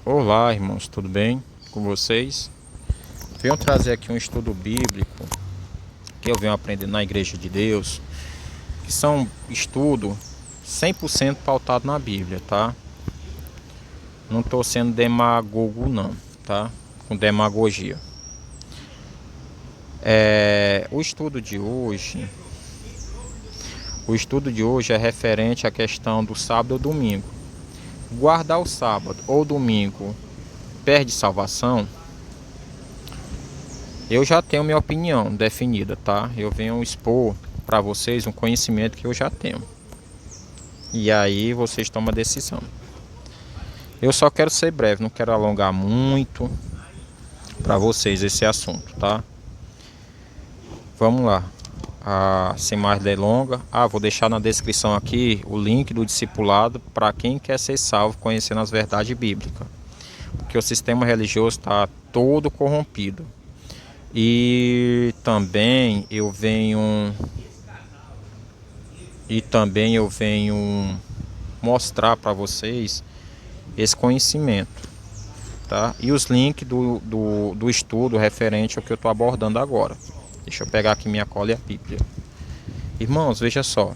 Olá, irmãos, tudo bem com vocês? Venho trazer aqui um estudo bíblico que eu venho aprendendo na Igreja de Deus, que são estudo 100% pautado na Bíblia, tá? Não estou sendo demagogo não, tá? Com demagogia. O estudo de hoje é referente à questão do sábado ou domingo. Guardar o sábado ou domingo perde salvação? Eu já tenho minha opinião definida, tá? Eu venho expor para vocês um conhecimento que eu já tenho. E aí vocês tomam a decisão. Eu só quero ser breve, não quero alongar muito para vocês esse assunto, tá? Vamos lá. Sem mais delongas, vou deixar na descrição aqui o link do discipulado para quem quer ser salvo conhecendo as verdades bíblicas. Porque o sistema religioso está todo corrompido. E também eu venho mostrar para vocês esse conhecimento, tá? E os links do estudo referente ao que eu estou abordando agora. Deixa eu pegar aqui minha cola e a Bíblia. Irmãos, veja só.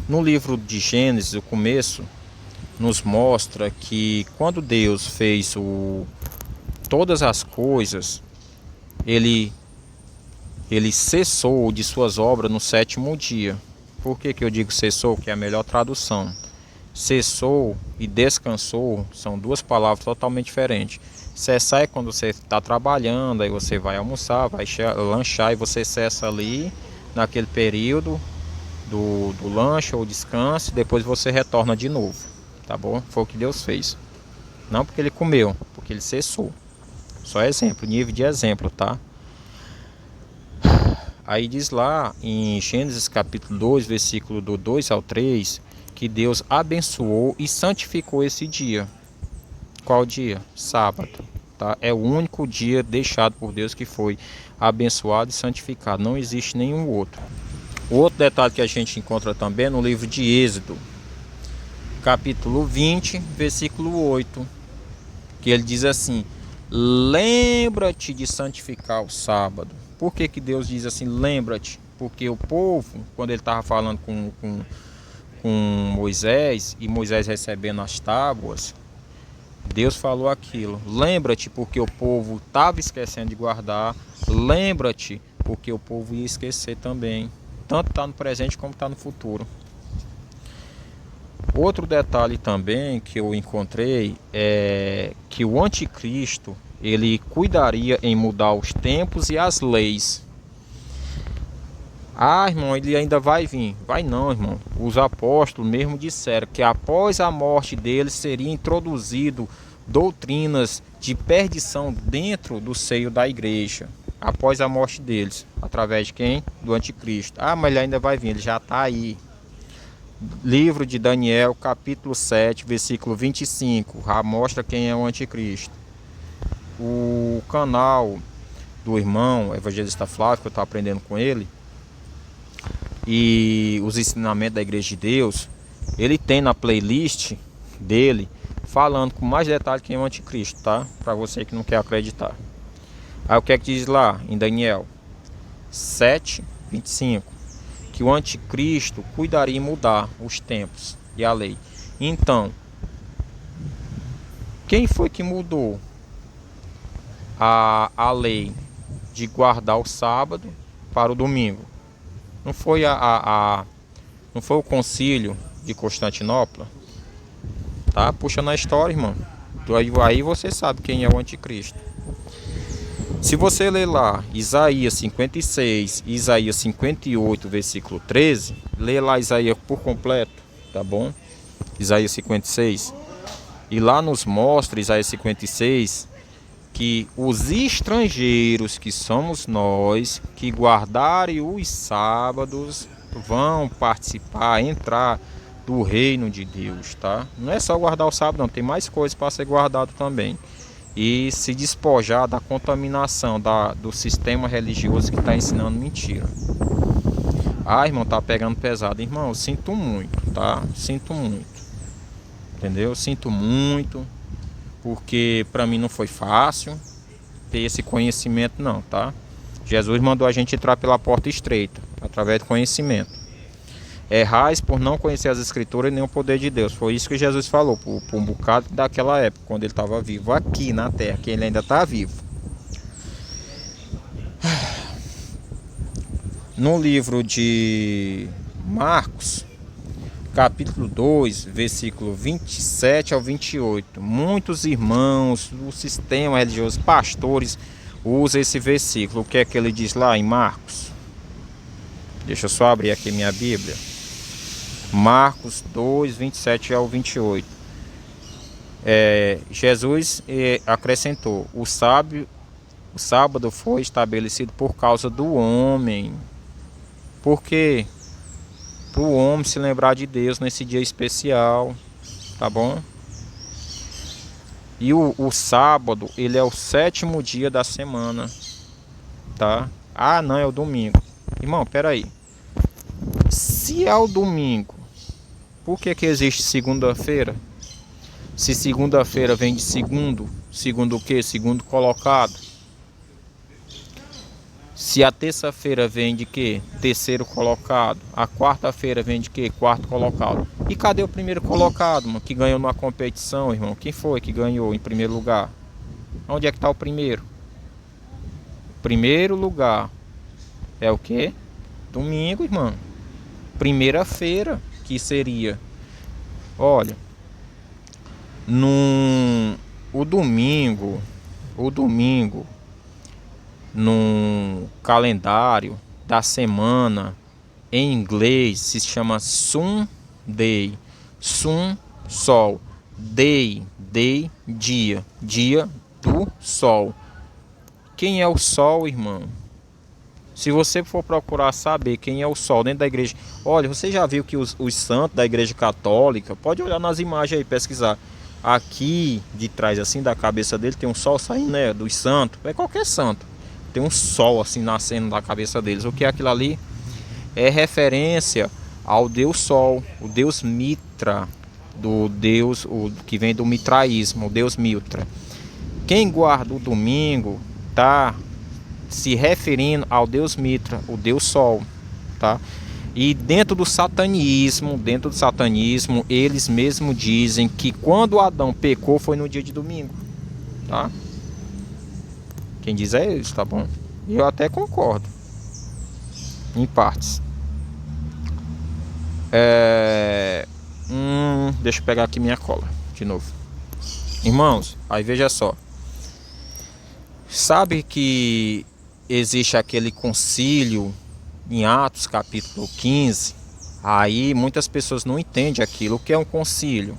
No livro de Gênesis, o começo nos mostra que quando Deus fez todas as coisas, ele cessou de suas obras no sétimo dia. Por que eu digo cessou? Que é a melhor tradução. Cessou e descansou são duas palavras totalmente diferentes. Cessar é quando você está trabalhando, aí você vai almoçar, vai lanchar e você cessa ali naquele período do lanche ou descanso, e depois você retorna de novo, tá bom? Foi o que Deus fez. Não porque ele comeu, porque ele cessou. Só exemplo, nível de exemplo, tá? Aí diz lá em Gênesis capítulo 2, versículo do 2 ao 3, que Deus abençoou e santificou esse dia. Qual dia? Sábado, tá? É o único dia deixado por Deus que foi abençoado e santificado. Não existe nenhum outro. O outro detalhe que a gente encontra também é no livro de Êxodo, capítulo 20, versículo 8, que ele diz assim: lembra-te de santificar o sábado. Por que Deus diz assim, lembra-te? Porque o povo, quando ele estava falando com Moisés, e Moisés recebendo as tábuas, Deus falou aquilo. Lembra-te, porque o povo estava esquecendo de guardar. Lembra-te, porque o povo ia esquecer também. Tanto está no presente como está no futuro. Outro detalhe também que eu encontrei é que o anticristo ele cuidaria em mudar os tempos e as leis. Irmão, ele ainda vai vir. Vai não, irmão. Os apóstolos mesmo disseram que após a morte dele seria introduzido doutrinas de perdição dentro do seio da igreja. Após a morte deles. Através de quem? Do anticristo. Mas ele ainda vai vir, ele já está aí. Livro de Daniel, capítulo 7, versículo 25. Já mostra quem é o anticristo. O canal do irmão Evangelista Flávio, que eu estou aprendendo com ele, e os ensinamentos da Igreja de Deus, ele tem na playlist dele falando com mais detalhe quem é o anticristo, tá? Para você que não quer acreditar. Aí o que é que diz lá em Daniel 7, 25? Que o anticristo cuidaria em mudar os tempos e a lei. Então, quem foi que mudou a lei de guardar o sábado para o domingo? Não foi não foi o concílio de Constantinopla? Tá? Puxa na história, irmão. Aí você sabe quem é o anticristo. Se você ler lá Isaías 56 e Isaías 58, versículo 13, lê lá Isaías por completo, tá bom? Isaías 56. E lá nos mostra, Isaías 56, que os estrangeiros, que somos nós, que guardarem os sábados, vão participar, entrar do reino de Deus, tá? Não é só guardar o sábado, não, tem mais coisas para ser guardado também. E se despojar da contaminação do sistema religioso que está ensinando mentira. Irmão, tá pegando pesado. Irmão, eu sinto muito, tá? Sinto muito. entendeu? Sinto muito, porque para mim não foi fácil ter esse conhecimento não, tá? Jesus mandou a gente entrar pela porta estreita, através do conhecimento. Errais por não conhecer as escrituras e nem o poder de Deus. Foi isso que Jesus falou por um bocado daquela época, quando ele estava vivo aqui na terra, que ele ainda está vivo. No livro de Marcos, capítulo 2, versículo 27 ao 28, muitos irmãos do sistema religioso, pastores, usam esse versículo. O que é que ele diz lá em Marcos? Deixa eu só abrir aqui minha Bíblia. Marcos 2, 27 ao 28. Jesus acrescentou: o sábado foi estabelecido por causa do homem. Por quê? Para o homem se lembrar de Deus nesse dia especial, tá bom? E o sábado, ele é o 7º dia da semana, tá? Ah, não, é o domingo. Irmão, peraí. Se é o domingo, por que existe segunda-feira? Se segunda-feira vem de segundo o quê? Segundo colocado. Se a terça-feira vem de quê? Terceiro colocado. A quarta-feira vem de quê? Quarto colocado. E cadê o primeiro colocado, mano, que ganhou numa competição, irmão? Quem foi que ganhou em primeiro lugar? Onde é que tá o primeiro? Primeiro lugar é o quê? Domingo, irmão. Primeira-feira, que seria, olha, o domingo, no calendário da semana, em inglês se chama Sunday. Sun, sol. Day, dia do sol. Quem é o sol, irmão? Se você for procurar saber quem é o sol dentro da igreja, olha, você já viu que os santos da igreja católica, pode olhar nas imagens aí, pesquisar. Aqui de trás assim da cabeça dele tem um sol saindo, né, dos santos. É qualquer santo. Tem um sol assim nascendo da cabeça deles. O que é aquilo ali? É referência ao Deus Sol, o Deus Mitra, do Deus, o que vem do mitraísmo, o Deus Mitra. Quem guarda o domingo tá se referindo ao Deus Mitra, o Deus Sol, tá? E dentro do satanismo, eles mesmos dizem que quando Adão pecou foi no dia de domingo, tá? Quem diz é isso, tá bom? E eu até concordo, em partes. Deixa eu pegar aqui minha cola de novo. Irmãos, aí veja só. Sabe que existe aquele concílio em Atos capítulo 15? Aí muitas pessoas não entendem aquilo. O que é um concílio?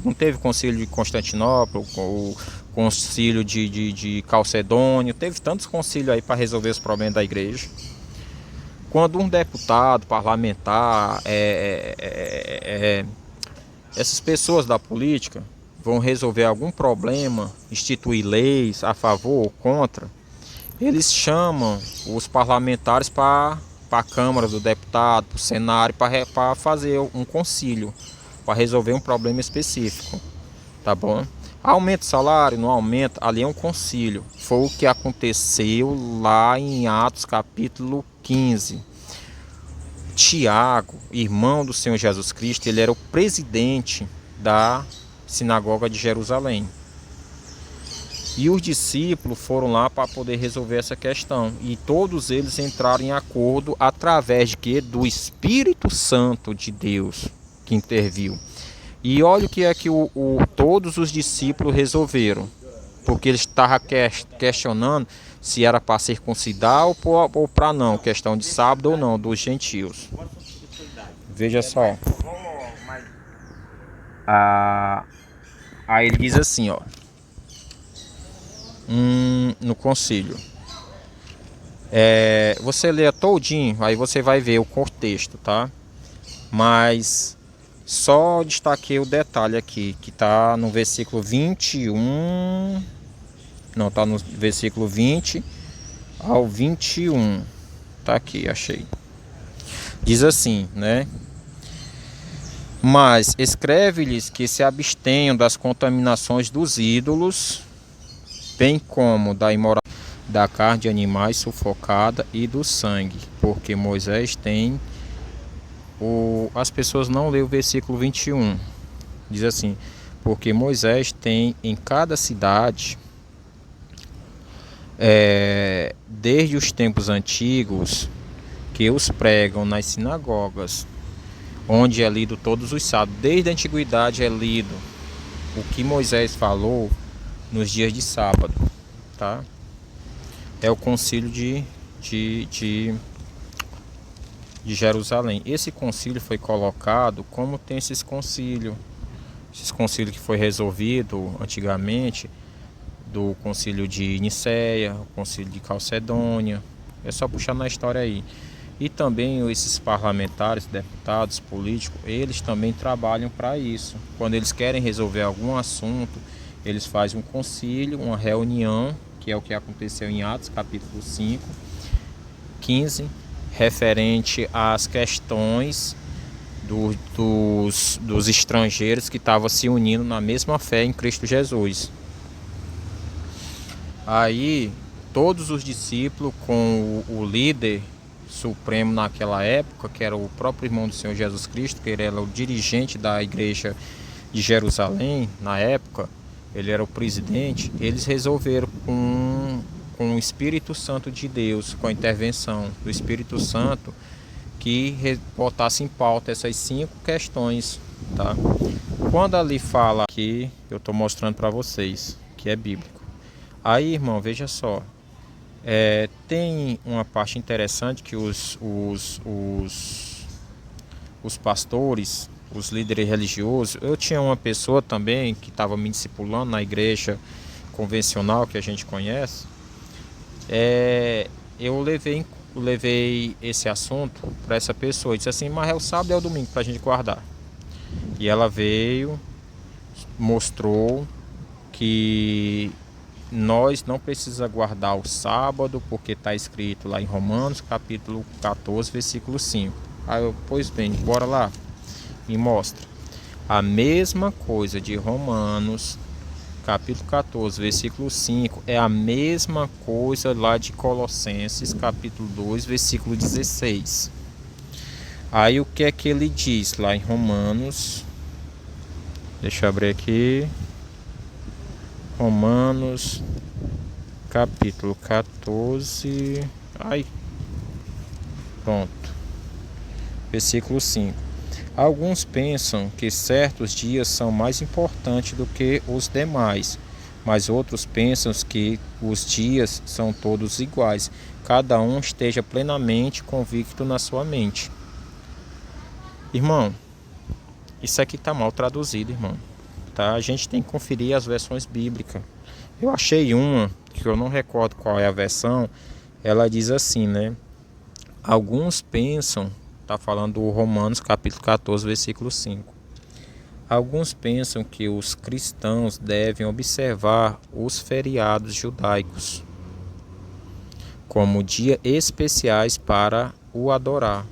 Não teve concílio de Constantinopla, o concílio de Calcedônio, teve tantos concílios aí para resolver os problemas da igreja. Quando um deputado, parlamentar, essas pessoas da política vão resolver algum problema, instituir leis a favor ou contra, eles chamam os parlamentares para a Câmara do Deputado, para o Senado, para fazer um concílio, para resolver um problema específico, tá bom? Aumenta o salário, não aumenta, ali é um concílio. Foi o que aconteceu lá em Atos capítulo 15. Tiago, irmão do Senhor Jesus Cristo, ele era o presidente da sinagoga de Jerusalém. E os discípulos foram lá para poder resolver essa questão. E todos eles entraram em acordo através de quê? Do Espírito Santo de Deus que interviu. E olha o que é que todos os discípulos resolveram. Porque eles estavam questionando se era para circuncidar ou para não. Questão de sábado ou não, dos gentios. Veja só. Aí ele diz assim, ó. No concílio. Você lê todinho, aí você vai ver o contexto, tá? Mas só destaquei o detalhe aqui, que tá no versículo 21. Não, tá no versículo 20 ao 21. Tá aqui, achei. Diz assim, né? Mas escreve-lhes que se abstenham das contaminações dos ídolos, bem como da imoralidade, da carne de animais sufocada e do sangue, porque Moisés tem as pessoas não lêem o versículo 21. Diz assim: porque Moisés tem em cada cidade, desde os tempos antigos, que os pregam nas sinagogas, onde é lido todos os sábados. Desde a antiguidade é lido o que Moisés falou nos dias de sábado, tá? É o concílio de Jerusalém. Esse concílio foi colocado como tem esses concílios que foi resolvido antigamente, do concílio de Nicéia, o concílio de Calcedônia. É só puxar na história aí. E também esses parlamentares, deputados, políticos, eles também trabalham para isso. Quando eles querem resolver algum assunto, eles fazem um concílio, uma reunião, que é o que aconteceu em Atos, capítulo 5, 15, referente às questões dos estrangeiros que estavam se unindo na mesma fé em Cristo Jesus. Aí, todos os discípulos, com o líder supremo naquela época, que era o próprio irmão do Senhor Jesus Cristo, que ele era o dirigente da igreja de Jerusalém na época, ele era o presidente, eles resolveram com o Espírito Santo de Deus, com a intervenção do Espírito Santo, que botasse em pauta essas 5 questões, tá? Quando ali fala que eu estou mostrando para vocês que é bíblico. Aí, irmão, veja só, tem uma parte interessante que os pastores, os líderes religiosos, eu tinha uma pessoa também que estava me discipulando na igreja convencional que a gente conhece, eu levei esse assunto para essa pessoa e disse assim: mas é o sábado e é o domingo para a gente guardar. E ela veio, mostrou que nós não precisamos guardar o sábado, porque está escrito lá em Romanos capítulo 14, versículo 5. Aí eu, pois bem, bora lá, me mostra. A mesma coisa de Romanos capítulo 14, versículo 5, é a mesma coisa lá de Colossenses capítulo 2, versículo 16. Aí o que é que ele diz lá em Romanos? Deixa eu abrir aqui. Romanos capítulo 14. Pronto. Versículo 5. Alguns pensam que certos dias são mais importantes do que os demais, mas outros pensam que os dias são todos iguais. Cada um esteja plenamente convicto na sua mente. Irmão, isso aqui está mal traduzido, irmão. Tá? A gente tem que conferir as versões bíblicas. Eu achei uma, que eu não recordo qual é a versão, ela diz assim, né? Alguns pensam, está falando do Romanos capítulo 14, versículo 5. Alguns pensam que os cristãos devem observar os feriados judaicos como dias especiais para o adorar.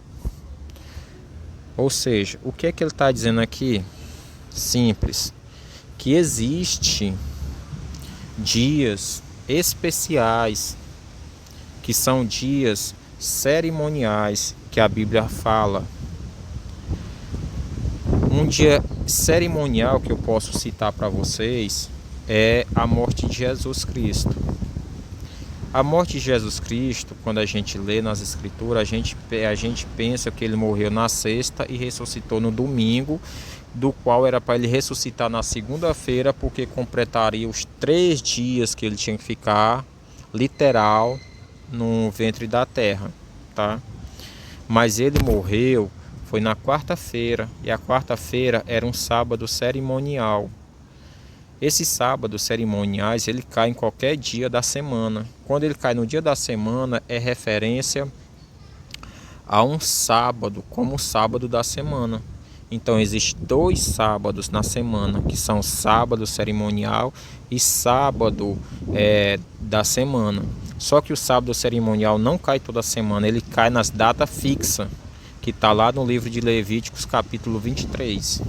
Ou seja, o que é que ele está dizendo aqui? Simples. Que existe dias especiais, que são dias cerimoniais, que a Bíblia fala. Um dia cerimonial que eu posso citar para vocês é a morte de Jesus Cristo. A morte de Jesus Cristo, quando a gente lê nas Escrituras, a gente pensa que ele morreu na sexta e ressuscitou no domingo, do qual era para ele ressuscitar na segunda-feira, porque completaria os 3 dias que ele tinha que ficar, literal, no ventre da terra, tá? Mas ele morreu, foi na quarta-feira, e a quarta-feira era um sábado cerimonial. Esses sábados cerimoniais, ele cai em qualquer dia da semana. Quando ele cai no dia da semana, é referência a um sábado, como o sábado da semana. Então, existem 2 sábados na semana, que são sábado cerimonial e sábado da semana. Só que o sábado cerimonial não cai toda semana, ele cai nas datas fixas. que está lá no livro de Levíticos, capítulo 23.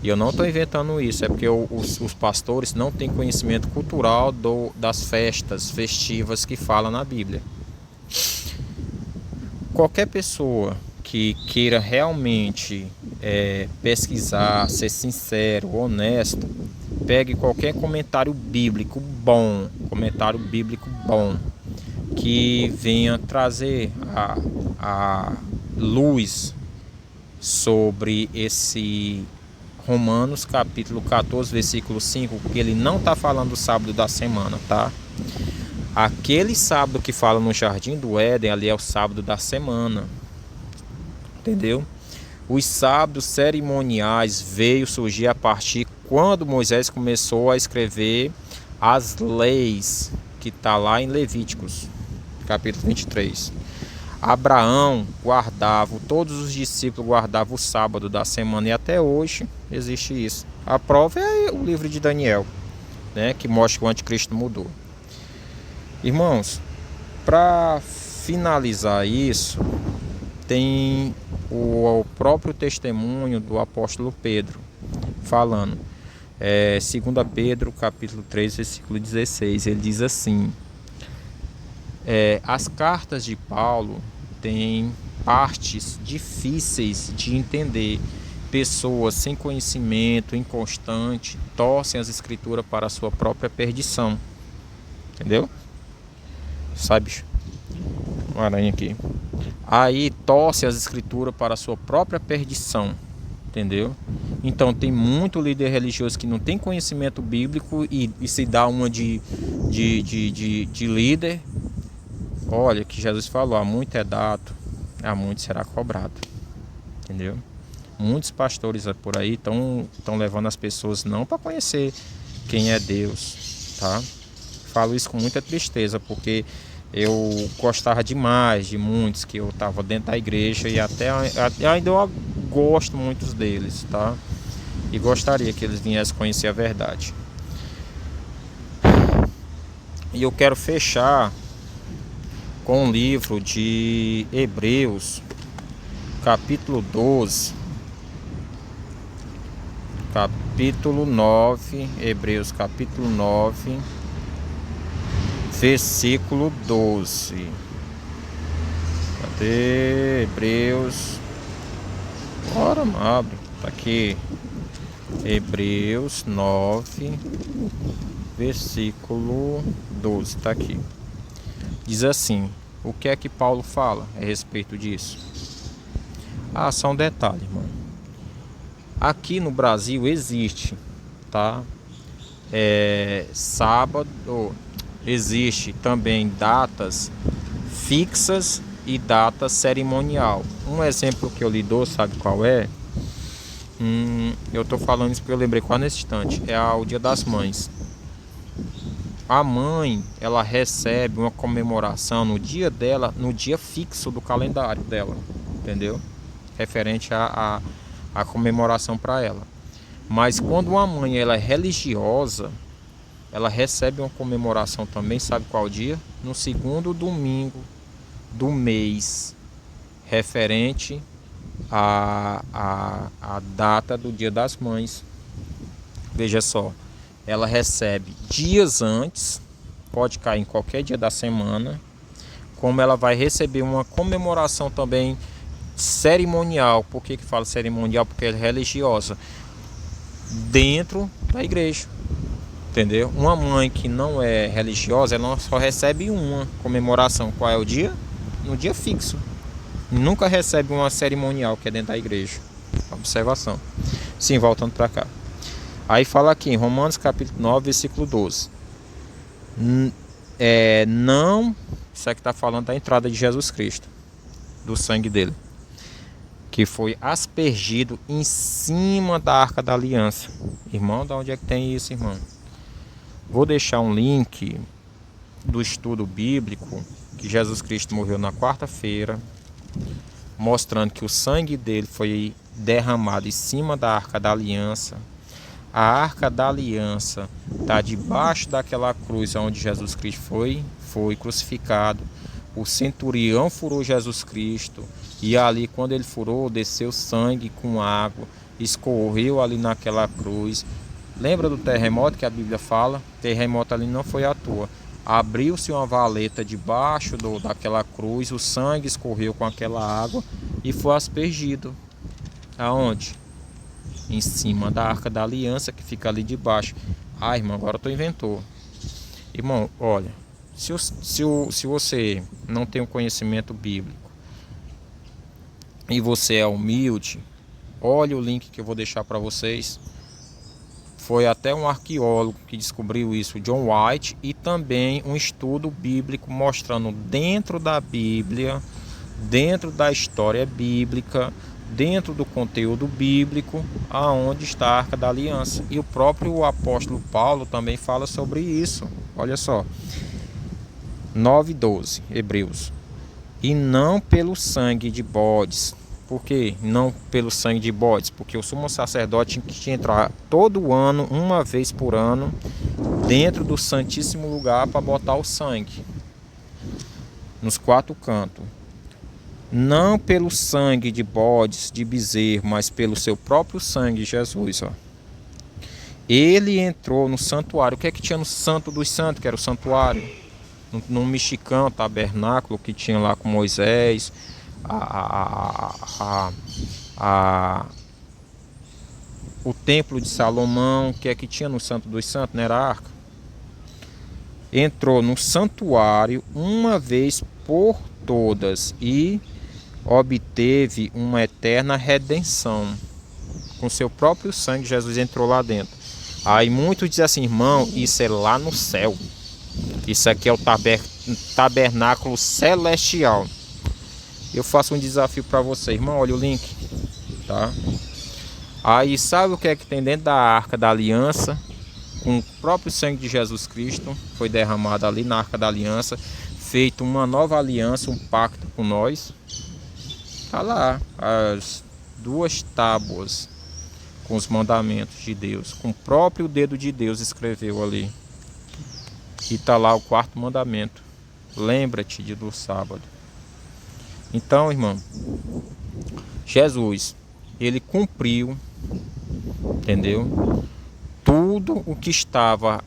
E eu não estou inventando isso, é porque os pastores não têm conhecimento cultural das festas festivas que fala na Bíblia. Qualquer pessoa que queira realmente pesquisar, ser sincero, honesto, pegue qualquer comentário bíblico bom, que venha trazer a luz sobre esse Romanos capítulo 14, versículo 5, porque ele não está falando do sábado da semana, tá? Aquele sábado que fala no Jardim do Éden, ali é o sábado da semana, entendeu? Os sábados cerimoniais veio surgir a partir quando Moisés começou a escrever as leis, que está lá em Levíticos, capítulo 23. Abraão guardava, todos os discípulos guardavam o sábado da semana, e até hoje existe isso. A prova é o livro de Daniel, né, que mostra que o anticristo mudou. Irmãos, para finalizar isso, tem o próprio testemunho do apóstolo Pedro, falando, 2 Pedro capítulo 3, versículo 16, ele diz assim: as cartas de Paulo têm partes difíceis de entender. Pessoas sem conhecimento, inconstante, torcem as escrituras para a sua própria perdição. Entendeu? Sabe, bicho? Uma aranha aqui. Aí torce as escrituras para a sua própria perdição. Entendeu? Então tem muito líder religioso que não tem conhecimento bíblico e se dá uma de líder. Olha que Jesus falou, a muito é dado, a muito será cobrado. Entendeu? Muitos pastores por aí estão levando as pessoas não para conhecer quem é Deus, tá? Falo isso com muita tristeza, porque eu gostava demais de muitos que eu estava dentro da igreja e até ainda eu gosto muitos deles, tá? E gostaria que eles viessem conhecer a verdade. E eu quero fechar com um livro de Hebreus, capítulo 12, capítulo 9, Hebreus capítulo 9, versículo 12. Cadê? Hebreus. Ora, abre. Tá aqui. Hebreus 9, versículo 12. Tá aqui. Diz assim: o que é que Paulo fala a respeito disso? Só um detalhe, irmão. Aqui no Brasil existe, tá? Sábado, existe também datas fixas e data cerimonial. Um exemplo que eu lhe dou, sabe qual é? Eu tô falando isso porque eu lembrei quase nesse instante. É o Dia das Mães. A mãe, ela recebe uma comemoração no dia dela, no dia fixo do calendário dela, entendeu? Referente a comemoração para ela. Mas quando uma mãe ela é religiosa, ela recebe uma comemoração também, sabe qual dia? No segundo domingo do mês, referente à data do Dia das Mães. Veja só, ela recebe dias antes, pode cair em qualquer dia da semana, como ela vai receber uma comemoração também cerimonial. Por que fala cerimonial? Porque ela é religiosa, dentro da igreja, entendeu? Uma mãe que não é religiosa, ela só recebe uma comemoração. Qual é o dia? No dia fixo. Nunca recebe uma cerimonial, que é dentro da igreja. Observação. Sim, voltando para cá. Aí fala aqui em Romanos capítulo 9, versículo 12. Não, isso aqui está falando da entrada de Jesus Cristo, do sangue dele, que foi aspergido em cima da Arca da Aliança. Irmão, de onde é que tem isso, irmão? Vou deixar um link do estudo bíblico, que Jesus Cristo morreu na quarta-feira, mostrando que o sangue dele foi derramado em cima da Arca da Aliança. A Arca da Aliança está debaixo daquela cruz onde Jesus Cristo foi crucificado. O centurião furou Jesus Cristo, E ali, quando ele furou, desceu sangue com água, escorreu ali naquela cruz. Lembra do terremoto que a Bíblia fala? Terremoto ali não foi à toa. Abriu-se uma valeta debaixo daquela cruz, o sangue escorreu com aquela água e foi aspergido. Aonde? Em cima da Arca da Aliança, que fica ali debaixo. Ah, irmão, agora tu inventou. Irmão, olha, se você não tem o conhecimento bíblico e você é humilde, olha o link que eu vou deixar para vocês. Foi até um arqueólogo que descobriu isso, John White, e também um estudo bíblico mostrando dentro da Bíblia, dentro da história bíblica, dentro do conteúdo bíblico, aonde está a Arca da Aliança. E o próprio apóstolo Paulo também fala sobre isso. Olha só, 9:12, Hebreus. E não pelo sangue de bodes. Por quê? Não pelo sangue de bodes, porque o sumo sacerdote tinha que entrar todo ano, uma vez por ano, dentro do Santíssimo Lugar para botar o sangue nos 4 cantos. Não pelo sangue de bodes, de bezerro, mas pelo seu próprio sangue, Jesus. Ó. Ele entrou no santuário. O que é que tinha no Santo dos Santos, que era o santuário? No mexicano, tabernáculo que tinha lá com Moisés, o templo de Salomão, que é que tinha no Santo dos Santos, não era a arca? Entrou no santuário uma vez por todas e obteve uma eterna redenção. Com seu próprio sangue, Jesus entrou lá dentro. Aí muitos dizem assim, irmão, isso é lá no céu. Isso aqui é o tabernáculo celestial. Eu faço um desafio para você, irmão, olha o link, tá? Aí sabe o que é que tem dentro da Arca da Aliança? Com o próprio sangue de Jesus Cristo, foi derramado ali na Arca da Aliança, feito uma nova aliança, um pacto com nós. Tá lá, as 2 tábuas com os mandamentos de Deus, com o próprio dedo de Deus escreveu ali. E tá lá o 4º mandamento. Lembra-te do sábado. Então, irmão, Jesus, ele cumpriu, entendeu? Tudo o que estava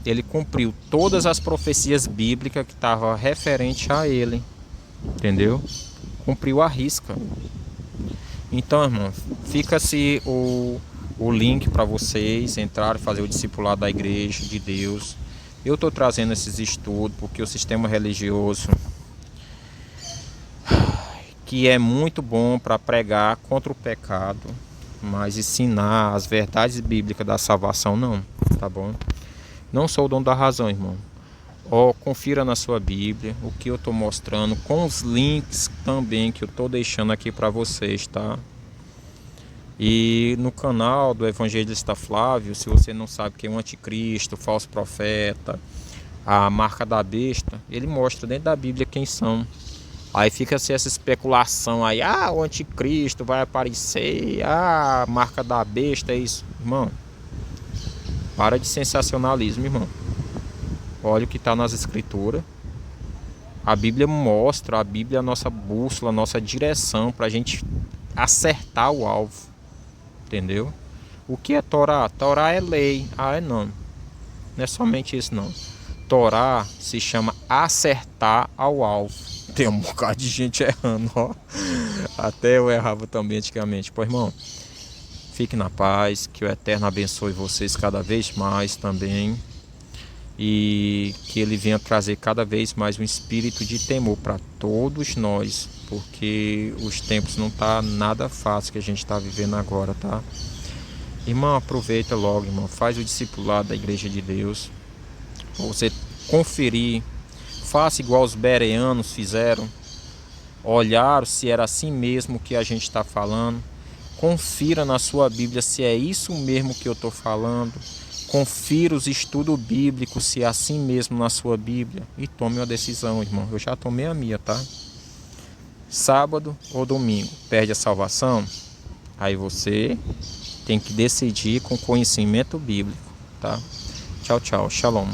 ele cumpriu todas as profecias bíblicas que estavam referente a ele, entendeu? Cumpriu a risca. Então, irmão, fica-se o link para vocês entrarem e fazer o discipulado da igreja de Deus. Eu estou trazendo esses estudos porque o sistema religioso, que é muito bom para pregar contra o pecado, mas ensinar as verdades bíblicas da salvação não, tá bom? Não sou o dono da razão, irmão. Confira na sua Bíblia o que eu estou mostrando, com os links também que eu estou deixando aqui para vocês, tá? E no canal do Evangelista Flávio, se você não sabe quem é o anticristo, o falso profeta, a marca da besta, ele mostra dentro da Bíblia quem são. Aí fica assim essa especulação aí, o anticristo vai aparecer, a marca da besta, é isso. Irmão, para de sensacionalismo, irmão. Olha o que está nas escrituras. A Bíblia mostra, a Bíblia é a nossa bússola, a nossa direção para a gente acertar o alvo. Entendeu? O que é Torá? Torá é lei. Não. Não é somente isso, não. Torá se chama acertar ao alvo. Tem um bocado de gente errando, ó. Até eu errava também antigamente. Pô, irmão, fique na paz. Que o Eterno abençoe vocês cada vez mais também. E que ele venha trazer cada vez mais um espírito de temor para todos nós, porque os tempos não tá nada fácil que a gente está vivendo agora, tá? Irmão, aproveita logo, irmão, faz o discipulado da Igreja de Deus, pra você conferir, faça igual os bereanos fizeram, olharam se era assim mesmo que a gente está falando, confira na sua Bíblia se é isso mesmo que eu estou falando. Confira os estudos bíblicos, se é assim mesmo na sua Bíblia. E tome uma decisão, irmão. Eu já tomei a minha, tá? Sábado ou domingo, perde a salvação? Aí você tem que decidir com conhecimento bíblico, tá? Tchau, tchau. Shalom.